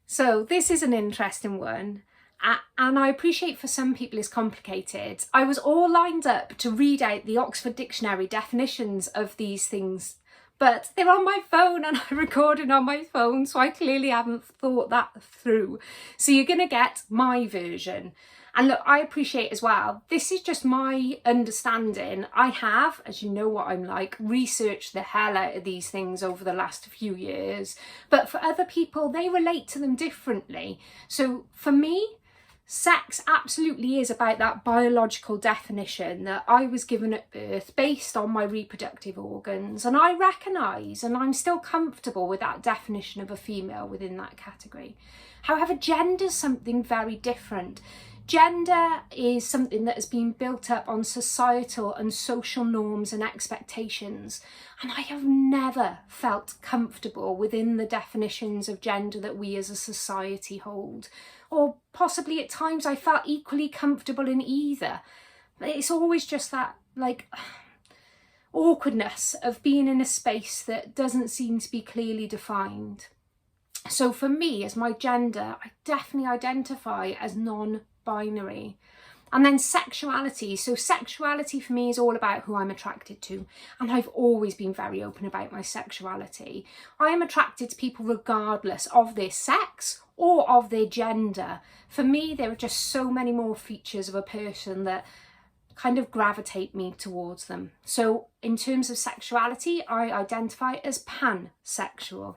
So this is an interesting one. And I appreciate for some people it's complicated. I was all lined up to read out the Oxford Dictionary definitions of these things, but they're on my phone and I recorded on my phone, so I clearly haven't thought that through. So you're going to get my version. And look, I appreciate as well, this is just my understanding. I have, as you know what I'm like, researched the hell out of these things over the last few years. But for other people, they relate to them differently. So for me, sex absolutely is about that biological definition that I was given at birth based on my reproductive organs. And I recognise and I'm still comfortable with that definition of a female within that category. However, gender is something very different. Gender is something that has been built up on societal and social norms and expectations. And I have never felt comfortable within the definitions of gender that we as a society hold. Or possibly at times I felt equally comfortable in either. It's always just that like awkwardness of being in a space that doesn't seem to be clearly defined. So for me, as my gender, I definitely identify as non-binary. And then sexuality. So sexuality for me is all about who I'm attracted to. And I've always been very open about my sexuality. I am attracted to people regardless of their sex or of their gender. For me, there are just so many more features of a person that kind of gravitate me towards them. So in terms of sexuality, I identify as pansexual.